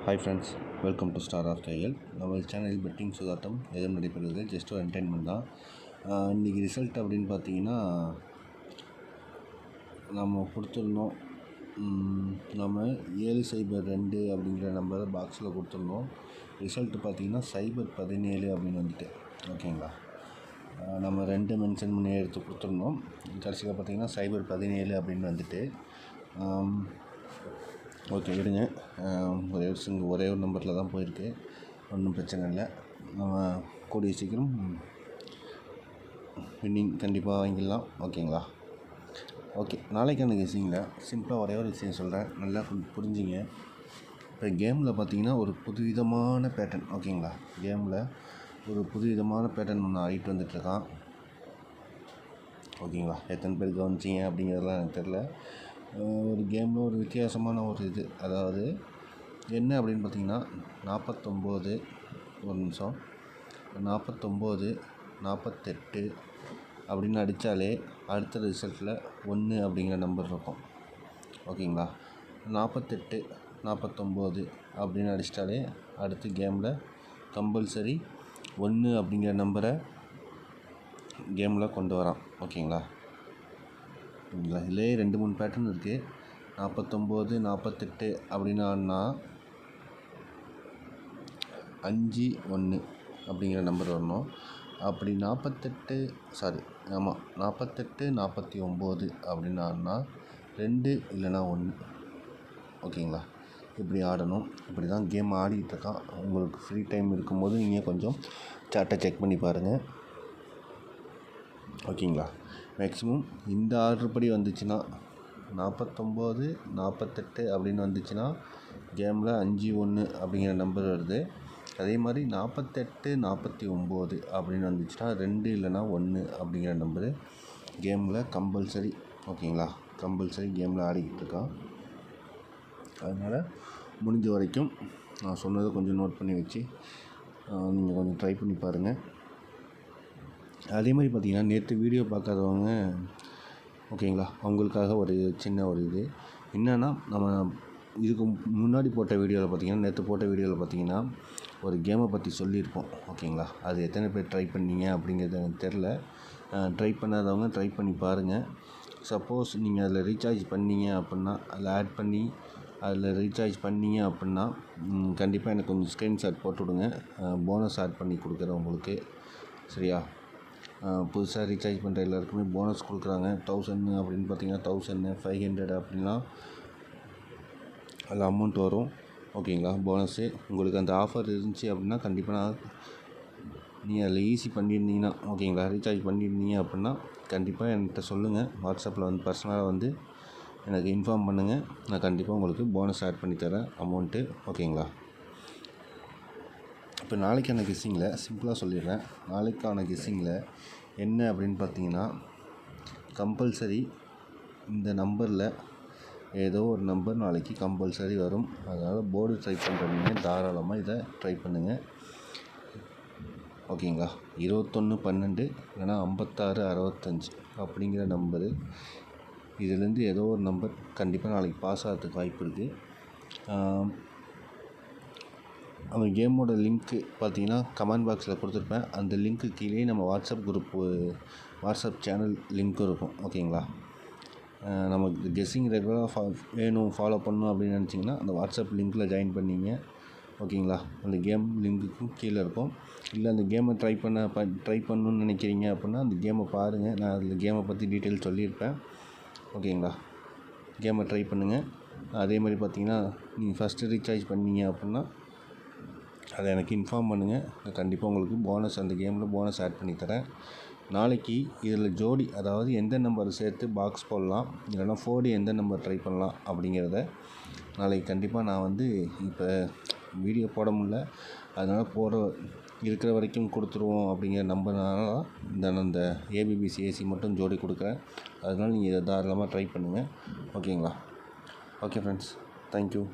Hi friends, welcome to star of Kayal. நம்ம channel bedding சுதாட்டம் எதுவும் நடைபெறுவது ஜஸ்ட் ஒரு என்டர்டைன்மெண்ட் தான். இன்றைக்கி ரிசல்ட் அப்படின்னு பார்த்தீங்கன்னா நம்ம கொடுத்துருந்தோம். நம்ம 702 அப்படிங்கிற நம்பரை பாக்ஸில் கொடுத்துருந்தோம். ரிசல்ட்டு பார்த்திங்கன்னா 017 அப்படின்னு வந்துட்டு ஓகேங்களா. நம்ம 2 மென்ஷன் பண்ணி எடுத்து கொடுத்துருந்தோம். கடைசியில் பார்த்திங்கன்னா 017 அப்படின்னு வந்துட்டு ஓகே விடுங்க. ஒரே ஒரு நம்பரில் தான் போயிருக்கு, ஒன்றும் பிரச்சனை இல்லை. நம்ம கூடிய சீக்கிரம் வின்னிங் கண்டிப்பாக வாங்கிடலாம். ஓகேங்களா. ஓகே, நாளைக்கான கெஸ்ஸிங்கில் சிம்பிளாக ஒரே ஒரு விஷயம் சொல்கிறேன், நல்லா புரிஞ்சுங்க. இப்போ கேமில் பார்த்தீங்கன்னா ஒரு புதுவிதமான பேட்டர்ன், ஓகேங்களா. கேமில் ஒரு புதுவிதமான பேட்டர்ன் ஒன்று ஆகிட்டு வந்துட்டுருக்கான். ஓகேங்களா. எத்தனை பேர் கவனிச்சிங்க அப்படிங்கிறதுலாம் எனக்கு தெரில. ஒரு கேமில் ஒரு வித்தியாசமான ஒரு இது, அதாவது என்ன அப்படின்னு பார்த்திங்கன்னா 49 ஒரு நிமிஷம் 49 48 அப்படின்னு அடித்தாலே அடுத்த ரிசல்ட்டில் 1 அப்படிங்கிற நம்பர் இருக்கும். ஓகேங்களா. 48 49 அப்படின்னு அடிச்சிட்டாலே அடுத்து கேமில் கம்பல்சரி 1 அப்படிங்கிற நம்பரை கேமில் கொண்டு வரான். ஓகேங்களா. இதிலே 2-3 பேட்டர்ன் இருக்குது. 49 48 அப்படின்னா 5 1 அப்படிங்கிற நம்பர் வரணும். அப்படி 48 49 அப்படின்னா 2 இல்லைனா 1. ஓகேங்களா. இப்படி ஆடணும். இப்படி தான் கேம் ஆடிட்டுருக்கான். உங்களுக்கு ஃப்ரீ டைம் இருக்கும்போது நீங்கள் கொஞ்சம் சார்ட்டை செக் பண்ணி பாருங்கள். ஓகேங்களா. மேக்ஸிமம் இந்த ஆர்டர் படி வந்துச்சுன்னா 49 48 அப்படின்னு வந்துச்சுன்னா கேமில் 5 1 அப்படிங்கிற நம்பர் வருது. அதே மாதிரி 48 49 அப்படின்னு வந்துச்சுன்னா 2 இல்லைனா 1 அப்படிங்கிற நம்பரு கேமில் கம்பல்சரி. ஓகேங்களா. கம்பல்சரி கேமில் ஆடிக்கிட்டு இருக்கான். அதனால் முடிஞ்ச வரைக்கும் நான் சொன்னதை கொஞ்சம் நோட் பண்ணி வச்சு நீங்கள் கொஞ்சம் ட்ரை பண்ணி பாருங்கள். அதே மாதிரி பார்த்திங்கன்னா நேற்று வீடியோ பார்க்காதவங்க ஓகேங்களா, அவங்களுக்காக ஒரு சின்ன ஒரு இது என்னென்னா, நம்ம இதுக்கு முன்னாடி போட்ட வீடியோவில் பார்த்திங்கன்னா, நேற்று போட்ட வீடியோவில் பார்த்திங்கன்னா ஒரு கேமை பற்றி சொல்லியிருப்போம். ஓகேங்களா. அது எத்தனை பேர் ட்ரை பண்ணீங்க அப்படிங்கிறது எனக்கு தெரில. ட்ரை பண்ணாதவங்க ட்ரை பண்ணி பாருங்கள். சப்போஸ் நீங்கள் அதில் ரீசார்ஜ் பண்ணீங்க அப்படின்னா, அதில் ஆட் பண்ணி அதில் ரீசார்ஜ் பண்ணீங்க அப்படின்னா கண்டிப்பாக எனக்கு கொஞ்சம் ஸ்க்ரீன்ஷாட் போட்டு விடுங்க. போனஸ் ஆட் பண்ணி கொடுக்குறேன் உங்களுக்கு. சரியா. புதுசாக ரீசார்ஜ் பண்ணுற எல்லாருக்குமே போனஸ் கொடுக்குறாங்க. 1000 அப்படின்னு பார்த்தீங்கன்னா 1000 500 அப்படின்லாம் அதில் அமௌண்ட் வரும். ஓகேங்களா. போனஸு உங்களுக்கு அந்த ஆஃபர் இருந்துச்சு அப்படின்னா கண்டிப்பாக நீங்கள் அதில் ஈஸி பண்ணியிருந்தீங்கன்னா, ஓகேங்களா, ரீசார்ஜ் பண்ணியிருந்தீங்க அப்படின்னா கண்டிப்பாக என்கிட்ட சொல்லுங்கள். வாட்ஸ்அப்பில் வந்து பர்சனலாக வந்து எனக்கு இன்ஃபார்ம் பண்ணுங்கள். நான் கண்டிப்பாக உங்களுக்கு போனஸ் ஆட் பண்ணி தரேன் அமௌண்ட்டு. ஓகேங்களா. இப்போ நாளைக்கான கெஸ்ஸிங்கில் சிம்பிளாக சொல்லிடுறேன். நாளைக்கான கெஸ்ஸிங்கில் என்ன அப்படின்னு பார்த்தீங்கன்னா, கம்பல்சரி இந்த நம்பரில் ஏதோ ஒரு நம்பர் நாளைக்கு கம்பல்சரி வரும். அதனால் போர்டு ட்ரை பண்ணுறவங்க தாராளமாக இதை ட்ரை பண்ணுங்கள். ஓகேங்களா. 21 12 இல்லைனா 56 65 அப்படிங்கிற நம்பரு, இதுலேருந்து ஏதோ ஒரு நம்பர் கண்டிப்பாக நாளைக்கு பாஸ் ஆகிறதுக்கு வாய்ப்பு இருக்குது. அந்த கேமோட லிங்க்கு பார்த்தீங்கன்னா கமெண்ட் பாக்ஸில் கொடுத்துருப்பேன். அந்த லிங்க்கு கீழே நம்ம வாட்ஸ்அப் சேனல் லிங்க்கும் இருக்கும். ஓகேங்களா. நமக்கு கெஸ்ஸிங் ரெகுலராக வேணும், ஃபாலோ பண்ணணும் அப்படின்னு நினச்சிங்கன்னா அந்த வாட்ஸ்அப் லிங்க்கில் ஜாயின் பண்ணிங்க. ஓகேங்களா. அந்த கேம் லிங்க்குக்கும் கீழே இருக்கும். இல்லை அந்த கேமை ட்ரை பண்ணணுன்னு நினைக்கிறீங்க அப்படின்னா அந்த கேமை பாருங்கள். நான் அதில் கேமை பற்றி டீட்டெயில் சொல்லியிருப்பேன். ஓகேங்களா. கேமை ட்ரை பண்ணுங்கள். அதே மாதிரி பார்த்தீங்கன்னா நீங்கள் ஃபஸ்ட்டு ரீசார்ஜ் பண்ணீங்க அப்படின்னா அதை எனக்கு இன்ஃபார்ம் பண்ணுங்கள். நான் கண்டிப்பாக உங்களுக்கு போனஸ், அந்த கேமில் போனஸ் ஆட் பண்ணி தரேன். நாளைக்கு இதில் ஜோடி, அதாவது எந்த நம்பரை சேர்த்து பாக்ஸ் போடலாம், இல்லைனா 4D எந்த நம்பர் ட்ரை பண்ணலாம் அப்படிங்கிறத நாளைக்கு கண்டிப்பாக நான் வந்து இப்போ வீடியோ போட முடியல, அதனால் இருக்கிற வரைக்கும் கொடுத்துருவோம் அப்படிங்கிற நம்பர்னால இந்த ABBCAC மட்டும் ஜோடி கொடுக்குறேன். அதனால் நீங்கள் இதை தாராளமாக ட்ரை பண்ணுங்கள். ஓகேங்களா. Okay friends, thank you.